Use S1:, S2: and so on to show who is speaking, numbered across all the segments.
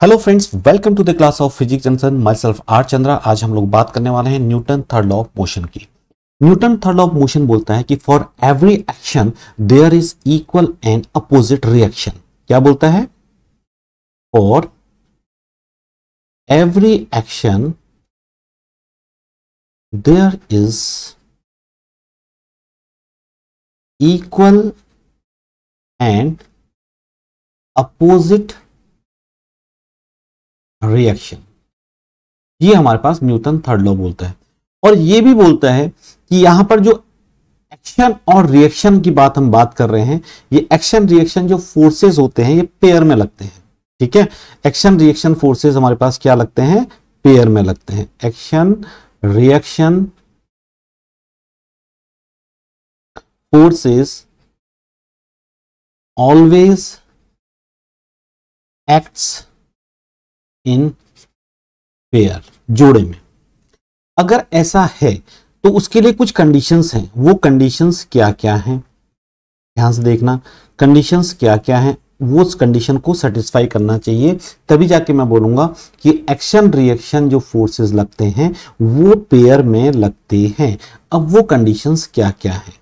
S1: Hello friends, welcome to the class of physics junction. Myself R Chandra. आज हम लोग बात करने वाले हैं Newton third law of motion की। Newton third law of motion बोलता है कि for every action there is equal and opposite reaction. क्या बोलता है? For every action there is equal and opposite reaction. ये हमारे पास न्यूटन थर्ड लॉ बोलता है। और ये भी बोलता है कि यहां पर जो एक्शन और रिएक्शन की हम बात कर रहे हैं, ये एक्शन रिएक्शन जो फोर्सेस होते हैं ये पेयर में लगते हैं। ठीक है, एक्शन रिएक्शन फोर्सेस हमारे पास क्या लगते हैं? पेयर में लगते हैं। Action reaction forces always acts in pair, जोड़े में। अगर ऐसा है तो उसके लिए कुछ कंडीशंस हैं। वो कंडीशंस क्या क्या हैं, ध्यान से देखना। कंडीशंस क्या क्या हैं, वो उस कंडीशन को सेटिस्फाई करना चाहिए, तभी जाके मैं बोलूंगा कि एक्शन रिएक्शन जो फोर्सेस लगते हैं वो पेयर में लगते हैं। अब वो कंडीशंस क्या क्या हैं?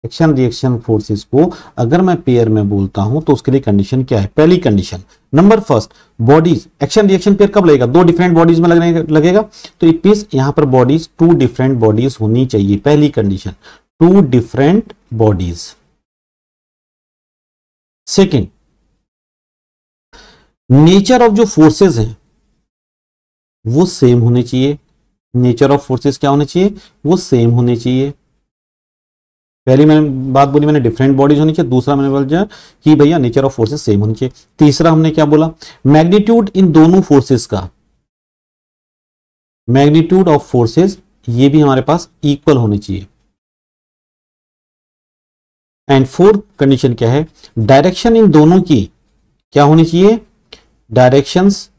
S1: एक्शन रिएक्शन फोर्सेस को अगर मैं पेयर में बोलता हूं तो उसके लिए कंडीशन क्या है? पहली condition, number first, bodies. Action reaction pair कब लगेगा? दो डिफरेंट बॉडीज में लगेगा। तो इट मींस यहां पर बॉडीज, टू डिफरेंट बॉडीज होनी चाहिए। पहली condition, two different bodies. Second, nature of जो फोर्सेस हैं वो सेम होने चाहिए। नेचर ऑफ फोर्सेस क्या होने चाहिए? वो सेम होने चाहिए। पहली मैंने बात बोली, मैंने डिफरेंट बॉडीज होनी चाहिए। दूसरा मैंने बोला कि भैया नेचर ऑफ फोर्सेस सेम होनी चाहिए। तीसरा हमने क्या बोला? मैग्नीट्यूड इन दोनों फोर्सेस का, मैग्नीट्यूड ऑफ फोर्सेस ये भी हमारे पास इक्वल होनी चाहिए। एंड फोर्थ कंडीशन क्या है? डायरेक्शन इन दोनों की क्या होनी चाहिए? डायरेक्शंस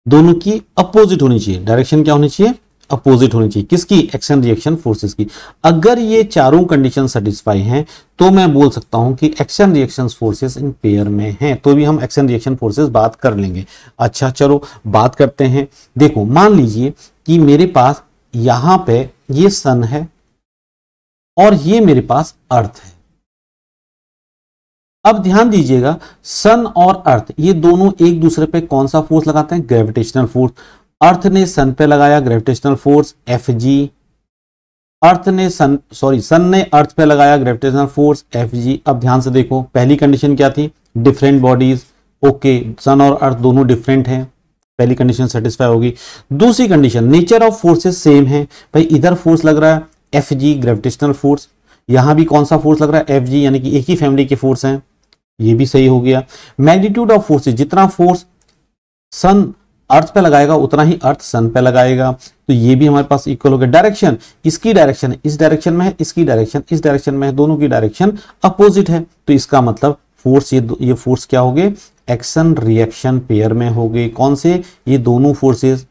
S1: दोनों की अपोजिट होनी चाहिए। डायरेक्शन क्या होनी चाहिए? अपोजिट होनी चाहिए। किसकी? एक्शन रिएक्शन फोर्सेस की। अगर ये चारों कंडीशन सेटिस्फाई हैं तो मैं बोल सकता हूं कि action reaction forces in pair में हैं। तो भी हम एक्शन रिएक्शन फोर्सेस बात कर लेंगे। अच्छा चलो बात करते हैं। देखो, मान लीजिए कि मेरे पास यहां पे ये सन है और ये मेरे पास अर्थ है। अब ध्यान दीजिएगा, सन और अर्थ ये दोनों एक दूसरे पे कौन सा फोर्स लगाते हैं? Gravitational force. अर्थ ने सन पे लगाया ग्रेविटेशनल फोर्स Fg। सन ने अर्थ पे लगाया ग्रेविटेशनल फोर्स Fg। अब ध्यान से देखो, पहली कंडीशन क्या थी? Different bodies. ओके, सन और अर्थ दोनों डिफरेंट हैं, पहली कंडीशन सेटिस्फाई होगी। दूसरी condition, nature of forces same है। भाई इधर फोर्स लग रहा है Fg ग्रेविटेशनल फोर्स, यहां भी कौन सा फोर्स लग रहा है? Fg, यानी कि एक ही फैमिली के फोर्स हैं। ये भी सही हो गया। मैग्नीट्यूड ऑफ फोर्सेस, जितना फोर्स सन अर्थ पे लगाएगा उतना ही अर्थ सन पे लगाएगा, तो ये भी हमारे पास इक्वल हो गया। डायरेक्शन, इसकी डायरेक्शन इस डायरेक्शन में है, इसकी डायरेक्शन इस डायरेक्शन में है, दोनों की डायरेक्शन अपोजिट है। तो इसका मतलब फोर्स, ये फोर्स क्या हो गए? एक्शन रिएक्शन पेयर में हो गए। कौन से? ये दोनों फोर्सेस,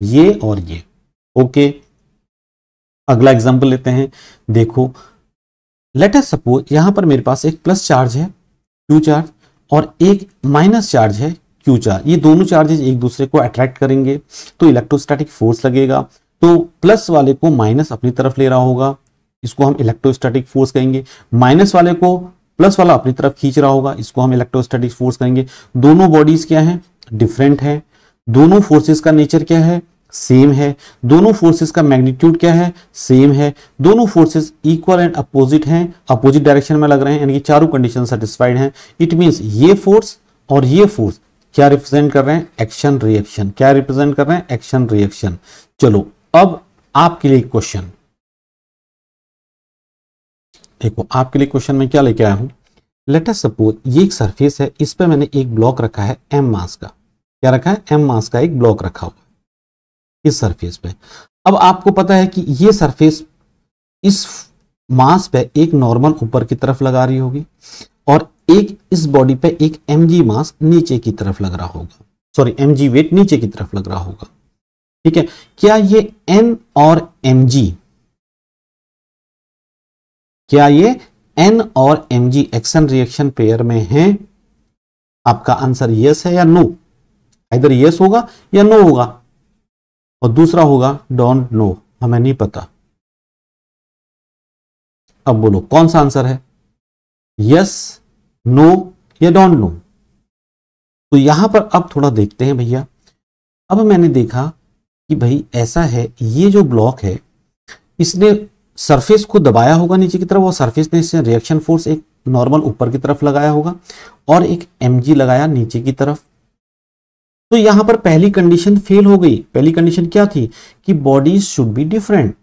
S1: ये और ये। ओके, अगला एग्जांपल लेते हैं। देखो, लेट अस सपोज यहां पर मेरे पास एक प्लस चार्ज है Q चार्ज और एक माइनस चार्ज है Q चार्ज। ये दोनों चार्जेस एक दूसरे को अट्रैक्ट करेंगे तो इलेक्ट्रोस्टैटिक फोर्स लगेगा। तो प्लस वाले को माइनस अपनी तरफ ले रहा होगा, इसको हम इलेक्ट्रोस्टैटिक फोर्स कहेंगे। माइनस वाले को प्लस वाला अपनी तरफ खींच रहा होगा, इसको हम इलेक्ट्रोस्टैटिक फोर्स कहेंगे। दोनों बॉडीज क्या है? डिफरेंट है। दोनों फोर्सेस का नेचर क्या है? सेम है। दोनों फोर्सेस का मैग्नीट्यूड क्या है? सेम है। दोनों फोर्सेस इक्वल एंड अपोजिट हैं, अपोजिट डायरेक्शन में लग रहे हैं, यानी कि चारों कंडीशन सेटिस्फाइड हैं। इट मींस ये फोर्स और ये फोर्स क्या रिप्रेजेंट कर रहे हैं? Action reaction. क्या रिप्रेजेंट कर रहे हैं? Action reaction. चलो अब आपके लिए क्वेश्चन, देखो आपके लिए क्वेश्चन में क्या लेके आया हूं। लेट अस सपोज ये एक सरफेस है, इस पे मैंने एक ब्लॉक रखा है m मास का। क्या रखा है? m मास का एक ब्लॉक रखा हुआ इस सरफेस पे। अब आपको पता है कि ये सरफेस इस मास पे एक नॉर्मल ऊपर की तरफ लगा रही होगी और एक इस बॉडी पे एक mg मास नीचे की तरफ लग रहा होगा, सॉरी mg वेट नीचे की तरफ लग रहा होगा। ठीक है, क्या ये n और mg, क्या ये n और mg एक्शन रिएक्शन पेयर में हैं? आपका आंसर यस है या नो? इधर यस होगा या नो होगा, और दूसरा होगा डोंट नो, हमें नहीं पता। अब बोलो कौन सा आंसर है, यस, नो या डोंट नो। तो यहां पर अब थोड़ा देखते हैं भैया। अब मैंने देखा कि भाई ऐसा है, ये जो ब्लॉक है इसने सरफेस को दबाया होगा नीचे की तरफ, और सरफेस ने इससे रिएक्शन फोर्स एक नॉर्मल ऊपर की तरफ लगाया होगा और एक mg लगाया नीचे की तरफ। तो यहां पर पहली कंडीशन फेल हो गई। पहली कंडीशन क्या थी कि bodies should be different,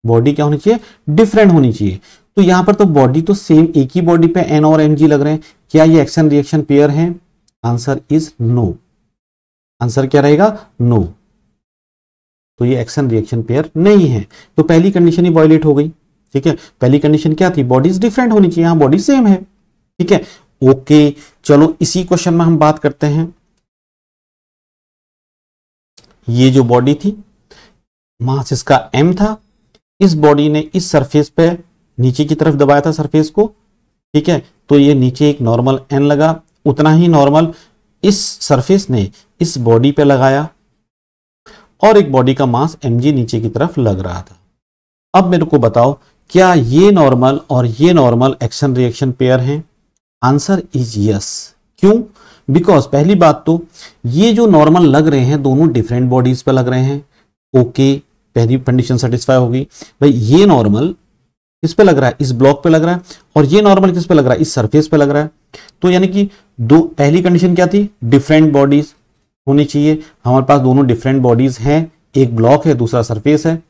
S1: body क्या होनी चाहिए, डिफरेंट होनी चाहिए। तो यहां पर तो बॉडी तो सेम, एक ही बॉडी पे n और mg लग रहे हैं, क्या ये एक्शन रिएक्शन पेयर है? Answer is no. आंसर क्या रहेगा, नो। तो ये एक्शन रिएक्शन पेयर नहीं है, तो पहली कंडीशन ही वायलेट हो गई। ठीक है, पहली कंडीशन क्या थी, बॉडीज डिफरेंट होनी चाहिए, यहां बॉडी सेम है। ठीक है, ओके, चलो इसी क्वेश्चन में हम बात करते हैं। ये जो बॉडी थी, मास इसका m था, इस बॉडी ने इस सरफेस पे नीचे की तरफ दबाया था सरफेस को। ठीक है, तो ये नीचे एक नॉर्मल n लगा, उतना ही नॉर्मल इस सरफेस ने इस बॉडी पे लगाया, और एक बॉडी का मास mg नीचे की तरफ लग रहा था। अब मेरे को बताओ, क्या ये नॉर्मल और ये नॉर्मल एक्शन रिएक्शन पेयर हैं? Answer is yes. क्यों? बिकॉज पहली बात तो ये जो नॉर्मल लग रहे हैं दोनों डिफरेंट बॉडीज पे लग रहे हैं। ओके, पहली कंडीशन सेटिस्फाई होगी। भाई ये नॉर्मल किस पे लग रहा है, इस ब्लॉक पे लग रहा है, और ये नॉर्मल किस पे लग रहा है, इस सरफेस पे लग रहा है। तो यानी कि दो, पहली कंडीशन क्या थी, डिफरेंट बॉडीज होनी चाहिए। हमारे पास दोनों डिफरेंट बॉडीज हैं, एक ब्लॉक है दूसरा सरफेस है।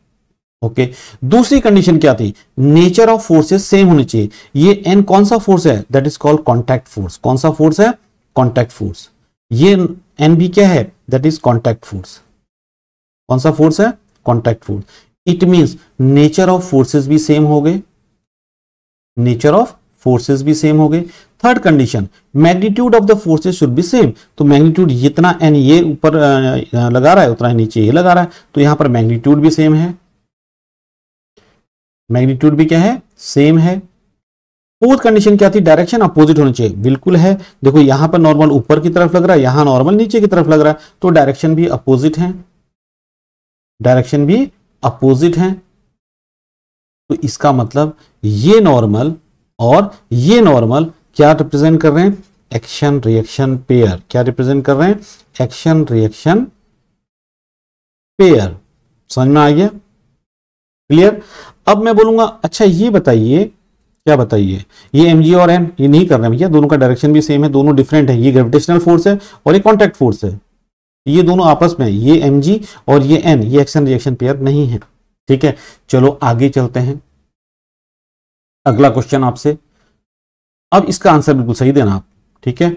S1: ओके, दूसरी कंडीशन क्या थी, नेचर ऑफ फोर्सेस सेम होनी चाहिए। ये एन कौन सा फोर्स है, that is called contact force. कौन सा फोर्स है, कॉन्टैक्ट फोर्स। ये एन भी क्या है, दैट इज कॉन्टैक्ट फोर्स। कौन सा फोर्स है, contact force. It means nature of forces भी सेम हो गए, नेचर ऑफ फोर्सेस भी सेम हो गए। Third condition, magnitude of the forces should be same. तो मैग्नीट्यूड जितना एन ये ऊपर लगा रहा है उतना नीचे ये लगा रहा है, तो यहां पर मैग्नीट्यूड भी सेम है, मैग्नीट्यूड भी क्या है, सेम है। फोर्थ कंडीशन क्या थी, डायरेक्शन अपोजिट होनी चाहिए। बिल्कुल है, देखो यहां पर नॉर्मल ऊपर की तरफ लग रहा है, यहां नॉर्मल नीचे की तरफ लग रहा है, तो डायरेक्शन भी अपोजिट है, डायरेक्शन भी अपोजिट है। तो इसका मतलब ये नॉर्मल और ये नॉर्मल क्या रिप्रेजेंट कर रहे हैं, एक्शन रिएक्शन पेयर। क्या रिप्रेजेंट कर रहे हैं, एक्शन रिएक्शन पेयर। समझ में आ गया, क्लियर? अब मैं बोलूंगा अच्छा ये बताइए, क्या बताइए, ये mg और n ये नहीं कर रहे हैं भैया, दोनों का डायरेक्शन भी सेम है, दोनों डिफरेंट है। ये ग्रेविटेशनल फोर्स है और ये कॉन्टैक्ट फोर्स है, ये दोनों आपस में, ये mg और ये n, ये एक्शन रिएक्शन पेयर नहीं है। ठीक है, चलो आगे चलते हैं। अगला क्वेश्चन आपसे, अब इसका आंसर बिल्कुल सही देना आप। ठीक है,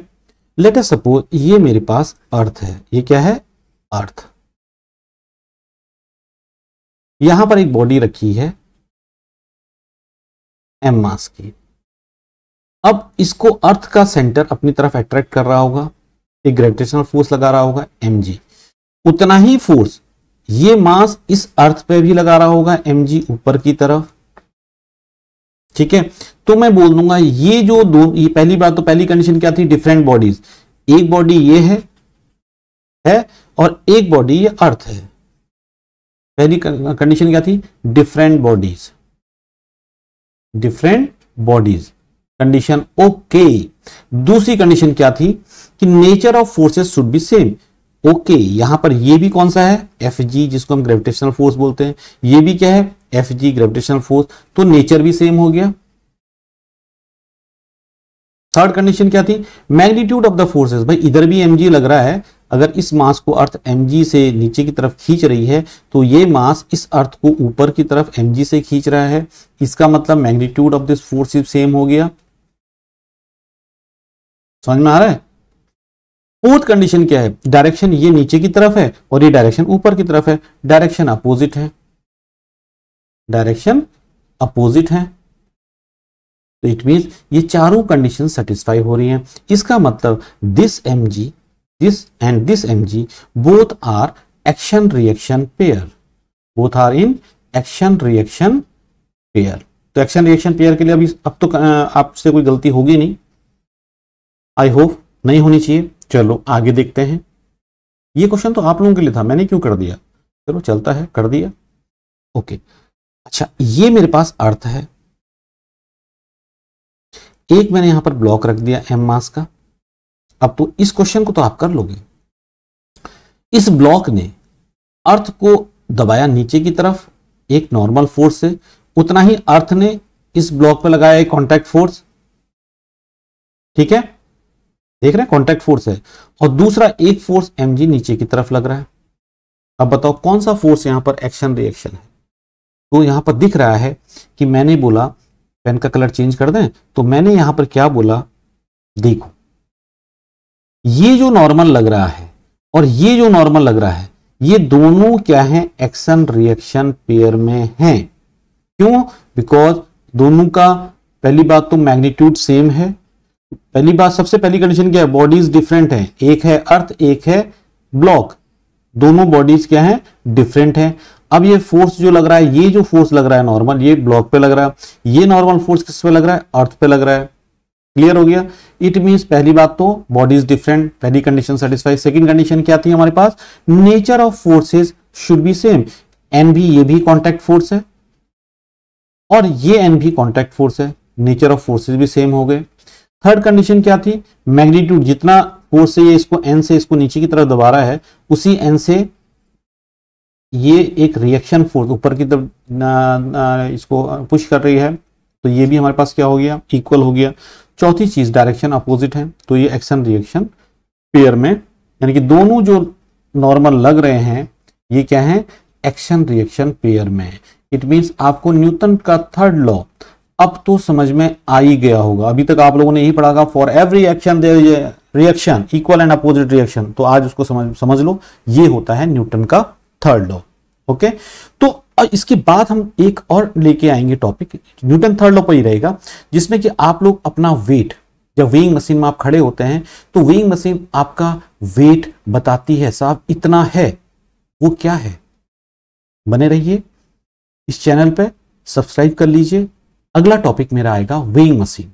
S1: लेट अस सपोज ये मेरे पास अर्थ है, ये क्या है, अर्थ। यहां पर एक बॉडी रखी है m मास की। अब इसको अर्थ का सेंटर अपनी तरफ अट्रैक्ट कर रहा होगा, एक ग्रेविटेशनल फोर्स लगा रहा होगा mg। उतना ही फोर्स ये मास इस अर्थ पे भी लगा रहा होगा mg ऊपर की तरफ। ठीक है, तो मैं बोल दूंगा ये जो दो, ये पहली बात तो पहली कंडीशन क्या थी, डिफरेंट बॉडीज। एक बॉडी ये है और एक बॉडी ये अर्थ है। पहली कंडीशन क्या थी, different bodies, different bodies, condition okay. दूसरी कंडीशन क्या थी कि nature of forces should be same. Okay, यहां पर ये भी कौन सा है, Fg, जिसको हम ग्रेविटेशनल फोर्स बोलते हैं। ये भी क्या है, Fg ग्रेविटेशनल फोर्स, तो नेचर भी सेम हो गया। थर्ड कंडीशन क्या थी, मैग्नीट्यूड ऑफ द फोर्सेस। भाई इधर भी mg लग रहा है, अगर इस मास को अर्थ mg से नीचे की तरफ खींच रही है तो ये मास इस अर्थ को ऊपर की तरफ mg से खींच रहा है, इसका मतलब magnitude of this force same हो गया। समझ में आ रहा है? फोर्थ कंडीशन क्या है, डायरेक्शन ये नीचे की तरफ है और ये डायरेक्शन ऊपर की तरफ है, डायरेक्शन अपोजिट है, डायरेक्शन अपोजिट है। तो इट मींस ये चारों कंडीशन सेटिस्फाई हो रही हैं। इसका मतलब this mg, this and this mg both are action reaction pair, both are in action reaction pair. तो एक्शन रिएक्शन पेयर के लिए अभी अब तो आपसे कोई गलती होगी नहीं, आई होप नहीं होनी चाहिए। चलो आगे देखते हैं। ये क्वेश्चन तो आप लोगों के लिए था, मैंने क्यों कर दिया, चलो चलता है, कर दिया। ओके, अच्छा ये मेरे पास अर्थ है, एक मैंने यहां पर ब्लॉक रख दिया m मास का। अब तो इस क्वेश्चन को तो आप कर लोगे। इस ब्लॉक ने अर्थ को दबाया नीचे की तरफ एक नॉर्मल फोर्स से, उतना ही अर्थ ने इस ब्लॉक पे लगाया एक कॉन्टैक्ट फोर्स। ठीक है, देख रहे हैं कॉन्टैक्ट फोर्स है, और दूसरा एक फोर्स mg नीचे की तरफ लग रहा है। अब बताओ कौन सा फोर्स यहां पर एक्शन रिएक्शन है। तो यहां पर दिख रहा है कि मैंने बोला, पेन का कलर चेंज कर दें, तो मैंने यहां पर क्या बोला, देखो ये जो नॉर्मल लग रहा है और ये जो नॉर्मल लग रहा है, ये दोनों क्या है, एक्शन रिएक्शन पेयर में हैं। क्यों? बिकॉज दोनों का पहली बात तो मैग्नीट्यूड सेम है। पहली बात, सबसे पहली कंडीशन क्या है, बॉडीज डिफरेंट है, एक है अर्थ एक है ब्लॉक, दोनों बॉडीज क्या है, डिफरेंट है। अब ये फोर्स जो लग रहा है, ये जो फोर्स लग रहा है नॉर्मल, ये ब्लॉक पे लग रहा है, ये नॉर्मल फोर्स किस पे लग रहा है, अर्थ पे लग रहा है। क्लियर हो गया? इट मींस पहली बात तो बॉडीज डिफरेंट, पहली कंडीशन सेटिस्फाई। सेकंड कंडीशन क्या थी हमारे पास, nature of forces should be same. N भी, ये भी कॉन्टैक्ट फोर्स है और ये एन भी कॉन्टैक्ट फोर्स है, नेचर ऑफ फोर्सेस भी सेम हो गए। थर्ड कंडीशन क्या थी, मैग्नीट्यूड, जितना फोर्स से ये इसको एन से इसको नीचे की तरफ दबा रहा है, उसी एन से ये एक रिएक्शन फोर्स ऊपर की तरफ इसको पुश कर रही है, तो ये भी हमारे पास क्या हो गया, इक्वल हो गया। चौथी चीज, डायरेक्शन अपोजिट है, तो ये एक्शन रिएक्शन पेयर में, यानी कि दोनों जो नॉर्मल लग रहे हैं ये क्या है, एक्शन रिएक्शन पेयर में। इट मींस आपको न्यूटन का थर्ड लॉ अब तो समझ में आ ही गया होगा। अभी तक आप लोगों ने यही पढ़ा था, for every action there is a reaction, equal and opposite reaction. तो आज उसको समझ लो, ये होता है न्यूटन का थर्ड लॉ। ओके, तो इसके बाद हम एक और लेके आएंगे टॉपिक, न्यूटन थर्ड लॉ पर ही रहेगा, जिसमें कि आप लोग अपना वेट, जब वेइंग मशीन में आप खड़े होते हैं तो वेइंग मशीन आपका वेट बताती है, साहब इतना है, वो क्या है। बने रहिए इस चैनल पे, सब्सक्राइब कर लीजिए। अगला टॉपिक मेरा आएगा वेइंग मशीन।